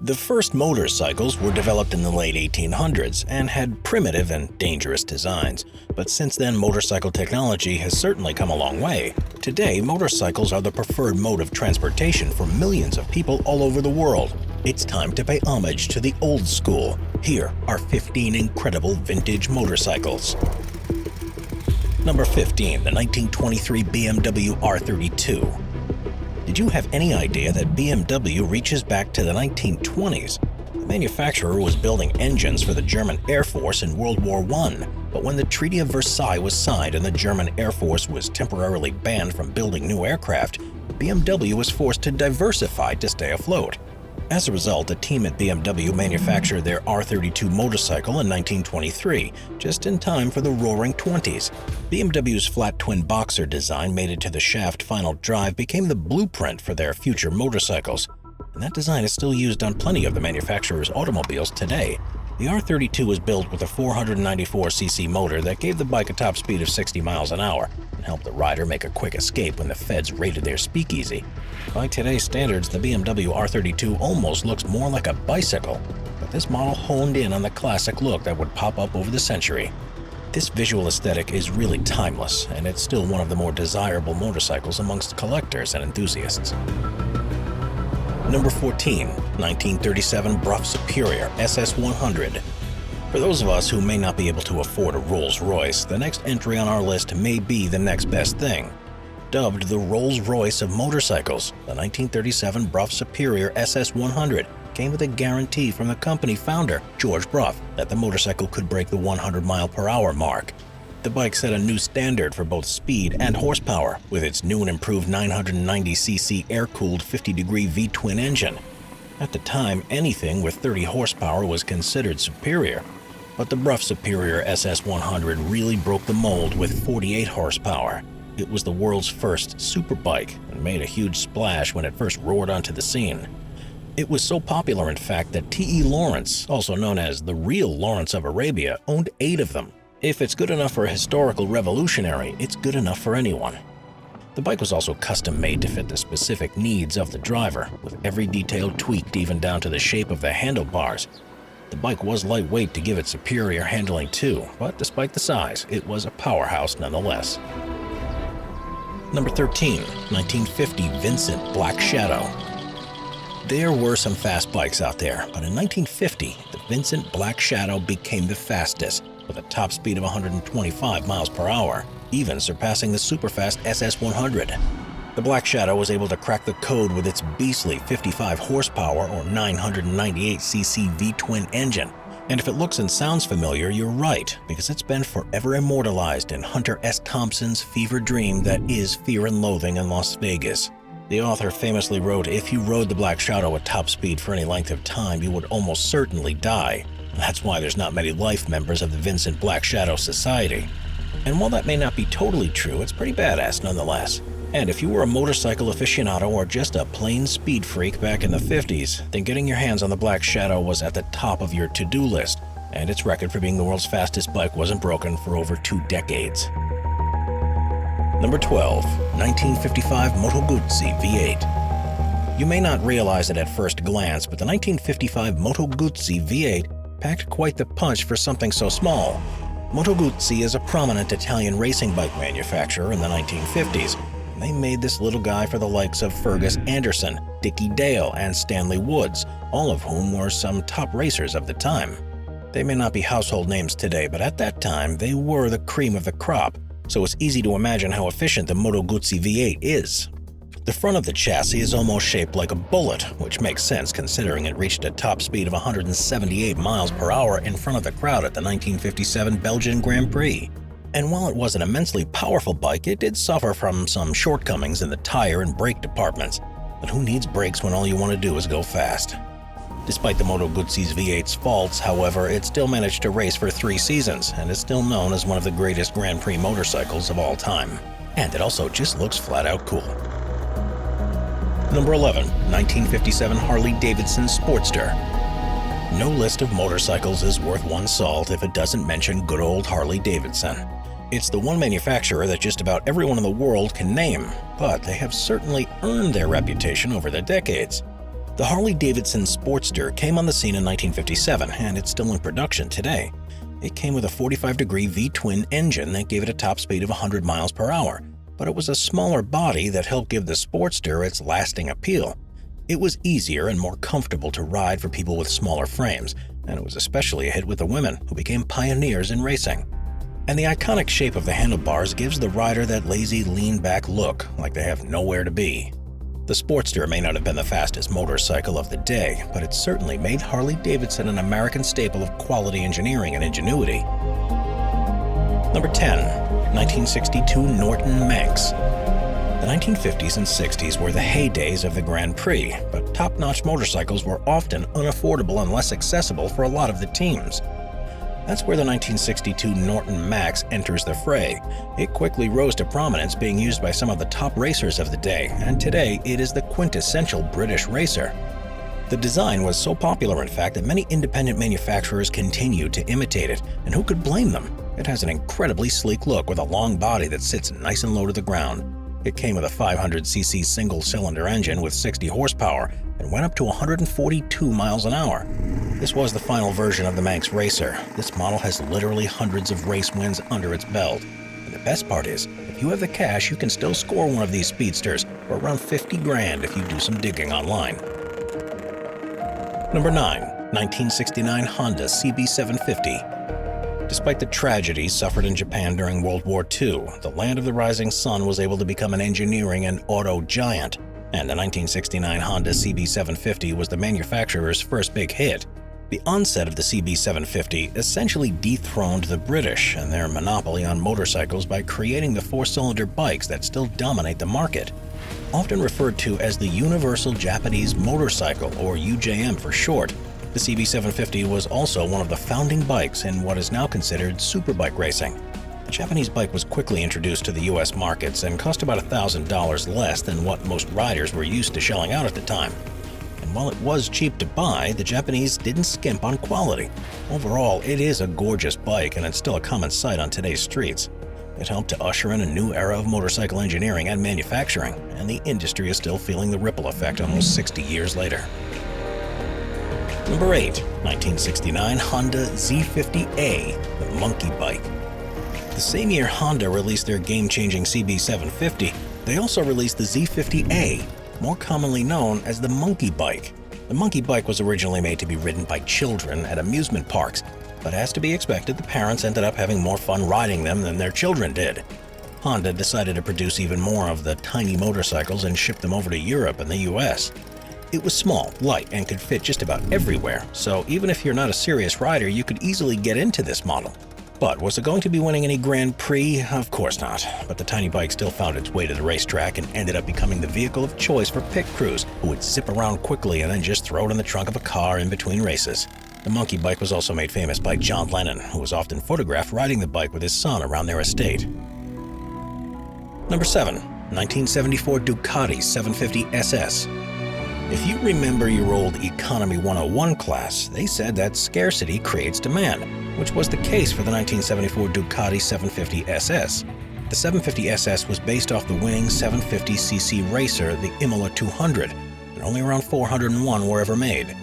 The first motorcycles were developed in the late 1800s and had primitive and dangerous designs, but since then motorcycle technology has certainly come a long way. Today, motorcycles are the preferred mode of transportation for millions of people all over the world. It's time to pay homage to the old school. Here are 15 incredible vintage motorcycles. Number 15, the 1923 BMW R32. Did you have any idea that BMW reaches back to the 1920s? The manufacturer was building engines for the German Air Force in World War I, but when the Treaty of Versailles was signed and the German Air Force was temporarily banned from building new aircraft, BMW was forced to diversify to stay afloat. As a result, a team at BMW manufactured their R32 motorcycle in 1923, just in time for the Roaring Twenties. BMW's flat twin boxer design mated to the shaft final drive became the blueprint for their future motorcycles, and that design is still used on plenty of the manufacturer's automobiles today. The R32 was built with a 494cc motor that gave the bike a top speed of 60 miles an hour and helped the rider make a quick escape when the feds raided their speakeasy. By today's standards, the BMW R32 almost looks more like a bicycle, but this model honed in on the classic look that would pop up over the century. This visual aesthetic is really timeless, and it's still one of the more desirable motorcycles amongst collectors and enthusiasts. Number 14, 1937 Ruff Superior SS100. For those of us who may not be able to afford a Rolls-Royce, the next entry on our list may be the next best thing. Dubbed the Rolls-Royce of motorcycles, the 1937 Ruff Superior SS100 came with a guarantee from the company founder, George Ruff, that the motorcycle could break the 100-mile-per-hour mark. The bike set a new standard for both speed and horsepower with its new and improved 990cc air-cooled 50-degree V-twin engine. At the time, anything with 30 horsepower was considered superior, but the Ruff Superior SS100 really broke the mold with 48 horsepower. It was the world's first superbike and made a huge splash when it first roared onto the scene. It was so popular, in fact, that T.E. Lawrence, also known as the real Lawrence of Arabia, owned 8 of them. If it's good enough for a historical revolutionary, it's good enough for anyone. The bike was also custom-made to fit the specific needs of the driver, with every detail tweaked even down to the shape of the handlebars. The bike was lightweight to give it superior handling too, but despite the size, it was a powerhouse nonetheless. Number 13, 1950 Vincent Black Shadow. There were some fast bikes out there, but in 1950, the Vincent Black Shadow became the fastest, with a top speed of 125 miles per hour, even surpassing the superfast SS100. The Black Shadow was able to crack the code with its beastly 55 horsepower or 998cc V-twin engine. And if it looks and sounds familiar, you're right, because it's been forever immortalized in Hunter S. Thompson's fever dream that is Fear and Loathing in Las Vegas. The author famously wrote, if you rode the Black Shadow at top speed for any length of time, you would almost certainly die. That's why there's not many life members of the Vincent Black Shadow Society. And while that may not be totally true, it's pretty badass nonetheless. And if you were a motorcycle aficionado or just a plain speed freak back in the 50s, then getting your hands on the Black Shadow was at the top of your to-do list, and its record for being the world's fastest bike wasn't broken for over 2 decades. Number 12, 1955 MotoGuzzi V8. You may not realize it at first glance, but the 1955 MotoGuzzi V8 packed quite the punch for something so small. MotoGuzzi is a prominent Italian racing bike manufacturer in the 1950s. And they made this little guy for the likes of Fergus Anderson, Dickie Dale, and Stanley Woods, all of whom were some top racers of the time. They may not be household names today, but at that time they were the cream of the crop, so it's easy to imagine how efficient the MotoGuzzi V8 is. The front of the chassis is almost shaped like a bullet, which makes sense considering it reached a top speed of 178 miles per hour in front of the crowd at the 1957 Belgian Grand Prix. And while it was an immensely powerful bike, it did suffer from some shortcomings in the tire and brake departments. But who needs brakes when all you want to do is go fast? Despite the MotoGuzzi's V8's faults, however, it still managed to race for 3 seasons and is still known as one of the greatest Grand Prix motorcycles of all time. And it also just looks flat out cool. Number 11, 1957 Harley-Davidson Sportster. No list of motorcycles is worth one salt if it doesn't mention good old Harley-Davidson. It's the one manufacturer that just about everyone in the world can name, but they have certainly earned their reputation over the decades. The Harley-Davidson Sportster came on the scene in 1957, and it's still in production today. It came with a 45-degree V-twin engine that gave it a top speed of 100 miles per hour, but it was a smaller body that helped give the Sportster its lasting appeal. It was easier and more comfortable to ride for people with smaller frames, and it was especially a hit with the women, who became pioneers in racing. And the iconic shape of the handlebars gives the rider that lazy, lean-back look, like they have nowhere to be. The Sportster may not have been the fastest motorcycle of the day, but it certainly made Harley-Davidson an American staple of quality engineering and ingenuity. Number 10. 1962 Norton Max. The 1950s and 60s were the heydays of the Grand Prix, but top-notch motorcycles were often unaffordable and less accessible for a lot of the teams. That's where the 1962 Norton Max enters the fray. It quickly rose to prominence, being used by some of the top racers of the day, and today it is the quintessential British racer. The design was so popular, in fact, that many independent manufacturers continued to imitate it, and who could blame them? It has an incredibly sleek look with a long body that sits nice and low to the ground. It came with a 500cc single-cylinder engine with 60 horsepower and went up to 142 miles an hour. This was the final version of the Manx Racer. This model has literally hundreds of race wins under its belt. And the best part is, if you have the cash, you can still score one of these speedsters for around 50 grand if you do some digging online. Number 9. 1969 Honda CB750. Despite the tragedies suffered in Japan during World War II, the land of the rising sun was able to become an engineering and auto giant, and the 1969 Honda CB750 was the manufacturer's first big hit. The onset of the CB750 essentially dethroned the British and their monopoly on motorcycles by creating the four-cylinder bikes that still dominate the market. Often referred to as the Universal Japanese Motorcycle, or UJM for short, the CB750 was also one of the founding bikes in what is now considered superbike racing. The Japanese bike was quickly introduced to the US markets and cost about $1,000 less than what most riders were used to shelling out at the time. And while it was cheap to buy, the Japanese didn't skimp on quality. Overall, it is a gorgeous bike, and it's still a common sight on today's streets. It helped to usher in a new era of motorcycle engineering and manufacturing, and the industry is still feeling the ripple effect almost 60 years later. Number 8. 1969 Honda Z50A, the monkey bike. The same year Honda released their game-changing CB750, they also released the Z50A, more commonly known as the monkey bike. The monkey bike was originally made to be ridden by children at amusement parks, but as to be expected, the parents ended up having more fun riding them than their children did. Honda decided to produce even more of the tiny motorcycles and ship them over to Europe and the US. It was small, light, and could fit just about everywhere, so even if you're not a serious rider, you could easily get into this model. But was it going to be winning any Grand Prix? Of course not. But the tiny bike still found its way to the racetrack and ended up becoming the vehicle of choice for pit crews who would zip around quickly and then just throw it in the trunk of a car in between races. The monkey bike was also made famous by John Lennon, who was often photographed riding the bike with his son around their estate. Number 7. 1974 Ducati 750 SS. If you remember your old Economy 101 class, they said that scarcity creates demand, which was the case for the 1974 Ducati 750 SS. The 750 SS was based off the winning 750cc racer, the Imola 200, and only around 401 were ever made.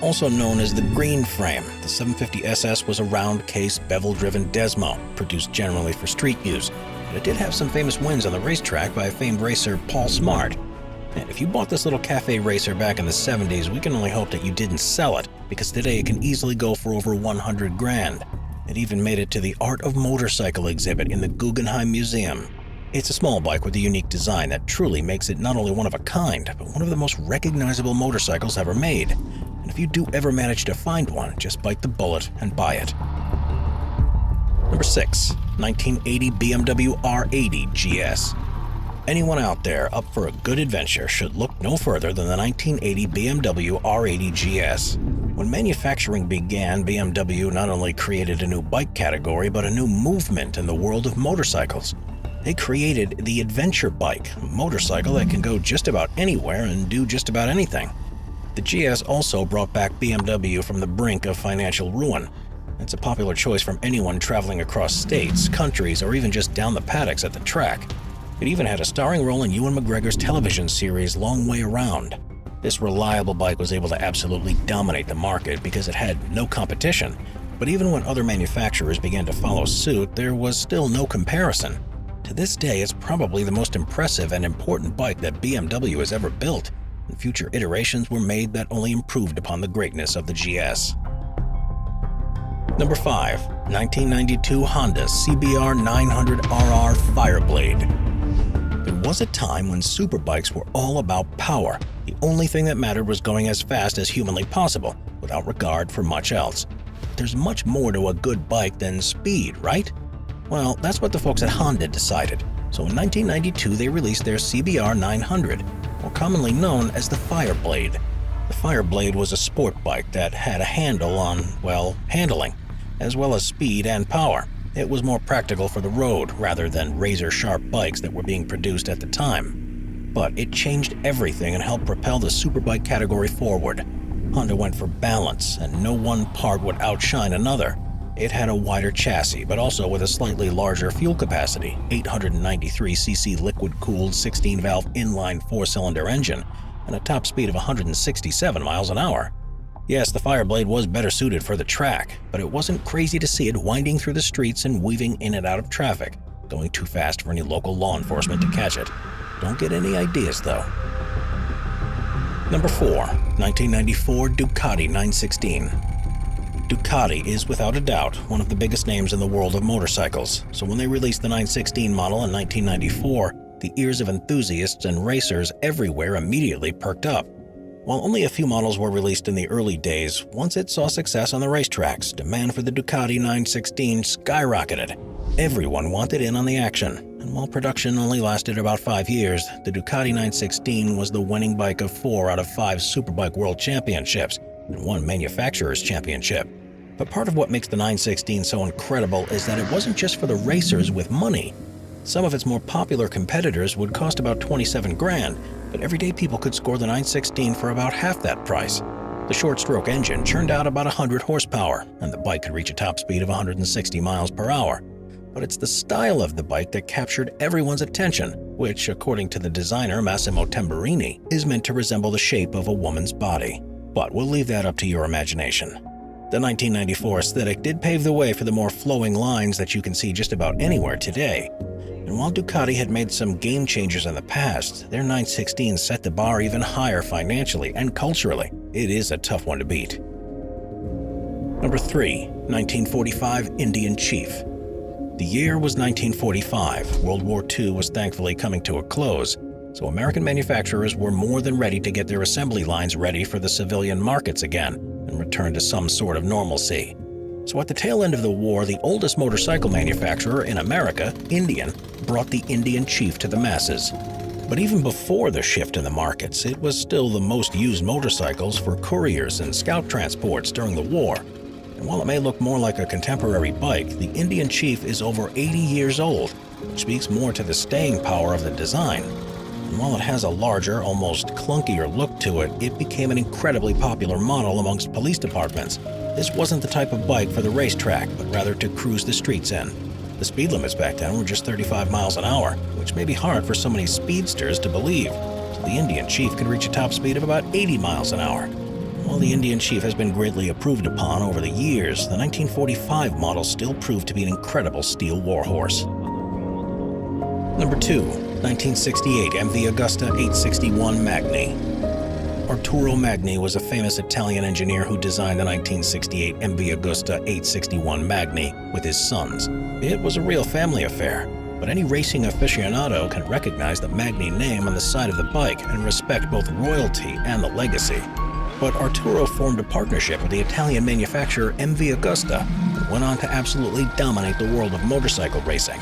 Also known as the green frame, the 750 SS was a round-case, bevel-driven Desmo, produced generally for street use, but it did have some famous wins on the racetrack by famed racer Paul Smart. And if you bought this little cafe racer back in the 70s, we can only hope that you didn't sell it, because today it can easily go for over 100 grand. It even made it to the Art of Motorcycle exhibit in the Guggenheim Museum. It's a small bike with a unique design that truly makes it not only one of a kind, but one of the most recognizable motorcycles ever made. And if you do ever manage to find one, just bite the bullet and buy it. Number 6. 1980 BMW R80 GS. Anyone out there up for a good adventure should look no further than the 1980 BMW R80 GS. When manufacturing began, BMW not only created a new bike category, but a new movement in the world of motorcycles. They created the adventure bike, a motorcycle that can go just about anywhere and do just about anything. The GS also brought back BMW from the brink of financial ruin. It's a popular choice from anyone traveling across states, countries, or even just down the paddocks at the track. It even had a starring role in Ewan McGregor's television series Long Way Around. This reliable bike was able to absolutely dominate the market because it had no competition. But even when other manufacturers began to follow suit, there was still no comparison. To this day, it's probably the most impressive and important bike that BMW has ever built, and future iterations were made that only improved upon the greatness of the GS. Number 5. 1992 Honda CBR 900 RR Fireblade. There was a time when superbikes were all about power. The only thing that mattered was going as fast as humanly possible, without regard for much else. There's much more to a good bike than speed, right? Well, that's what the folks at Honda decided. So in 1992, they released their CBR 900, more commonly known as the Fireblade. The Fireblade was a sport bike that had a handle on, well, handling, as well as speed and power. It was more practical for the road rather than razor-sharp bikes that were being produced at the time. But it changed everything and helped propel the superbike category forward. Honda went for balance, and no one part would outshine another. It had a wider chassis, but also with a slightly larger fuel capacity, 893cc liquid-cooled 16-valve inline 4-cylinder engine, and a top speed of 167 miles an hour. Yes, the Fireblade was better suited for the track, but it wasn't crazy to see it winding through the streets and weaving in and out of traffic, going too fast for any local law enforcement to catch it. Don't get any ideas, though. Number 4. 1994 Ducati 916. Ducati is without a doubt one of the biggest names in the world of motorcycles, so when they released the 916 model in 1994, the ears of enthusiasts and racers everywhere immediately perked up. While only a few models were released in the early days, once it saw success on the racetracks, demand for the Ducati 916 skyrocketed. Everyone wanted in on the action, and while production only lasted about 5 years, the Ducati 916 was the winning bike of 4 out of 5 Superbike World Championships and 1 Manufacturer's Championship. But part of what makes the 916 so incredible is that it wasn't just for the racers with money. Some of its more popular competitors would cost about 27 grand, but everyday people could score the 916 for about half that price. The short-stroke engine churned out about 100 horsepower, and the bike could reach a top speed of 160 miles per hour. But it's the style of the bike that captured everyone's attention, which, according to the designer Massimo Tamburini, is meant to resemble the shape of a woman's body. But we'll leave that up to your imagination. The 1994 aesthetic did pave the way for the more flowing lines that you can see just about anywhere today. And while Ducati had made some game changers in the past, their 916 set the bar even higher financially and culturally. It is a tough one to beat. Number 3. 1945 Indian Chief. The year was 1945. World War II was thankfully coming to a close, so American manufacturers were more than ready to get their assembly lines ready for the civilian markets again and return to some sort of normalcy. So at the tail end of the war, the oldest motorcycle manufacturer in America, Indian, brought the Indian Chief to the masses. But even before the shift in the markets, it was still the most used motorcycles for couriers and scout transports during the war. And while it may look more like a contemporary bike, the Indian Chief is over 80 years old, which speaks more to the staying power of the design. And while it has a larger, almost clunkier look to it, it became an incredibly popular model amongst police departments. This wasn't the type of bike for the racetrack, but rather to cruise the streets in. The speed limits back then were just 35 miles an hour, which may be hard for so many speedsters to believe. So the Indian Chief could reach a top speed of about 80 miles an hour. While the Indian Chief has been greatly improved upon over the years, the 1945 model still proved to be an incredible steel warhorse. Number 2. 1968 MV Augusta 861 Magni. Arturo Magni was a famous Italian engineer who designed the 1968 MV Augusta 861 Magni with his sons. It was a real family affair, but any racing aficionado can recognize the Magni name on the side of the bike and respect both royalty and the legacy. But Arturo formed a partnership with the Italian manufacturer MV Augusta and went on to absolutely dominate the world of motorcycle racing.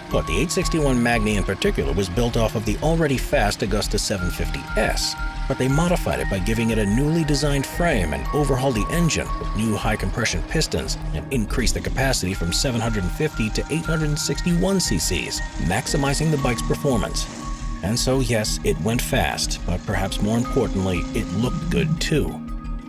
But the 861 Magni in particular was built off of the already fast Augusta 750S, but they modified it by giving it a newly designed frame and overhauled the engine with new high-compression pistons and increased the capacity from 750 to 861 cc's, maximizing the bike's performance. And so yes, it went fast, but perhaps more importantly, it looked good too.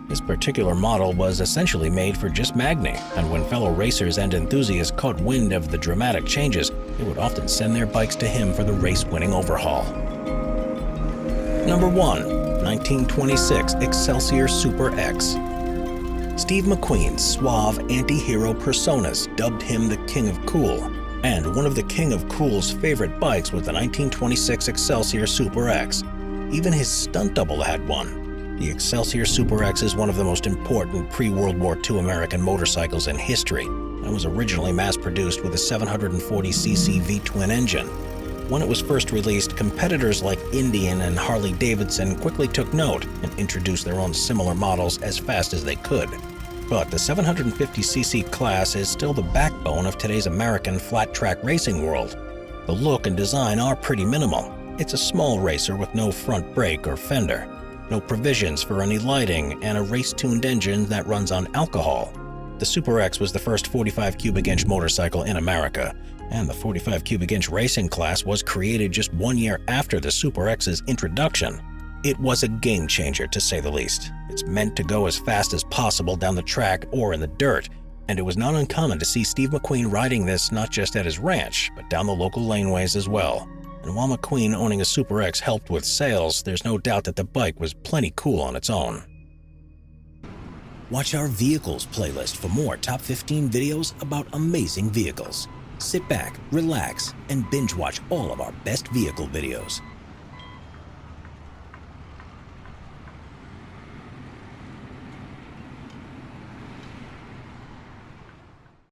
This particular model was essentially made for just Magni, and when fellow racers and enthusiasts caught wind of the dramatic changes, they would often send their bikes to him for the race-winning overhaul. Number 1. 1926 Excelsior Super X. Steve McQueen's suave anti-hero personas dubbed him the King of Cool, and one of the King of Cool's favorite bikes was the 1926 Excelsior Super X. Even his stunt double had one. The Excelsior Super X is one of the most important pre-World War II American motorcycles in history and was originally mass-produced with a 740cc V-twin engine. When it was first released, competitors like Indian and Harley-Davidson quickly took note and introduced their own similar models as fast as they could. But the 750cc class is still the backbone of today's American flat-track racing world. The look and design are pretty minimal. It's a small racer with no front brake or fender, no provisions for any lighting, and a race-tuned engine that runs on alcohol. The Super X was the first 45 cubic inch motorcycle in America, and the 45 cubic inch racing class was created just 1 year after the Super X's introduction. It was a game changer, to say the least. It's meant to go as fast as possible down the track or in the dirt, and it was not uncommon to see Steve McQueen riding this not just at his ranch, but down the local laneways as well. And while McQueen owning a Super X helped with sales, there's no doubt that the bike was plenty cool on its own. Watch our Vehicles playlist for more top 15 videos about amazing vehicles. Sit back, relax, and binge watch all of our best vehicle videos.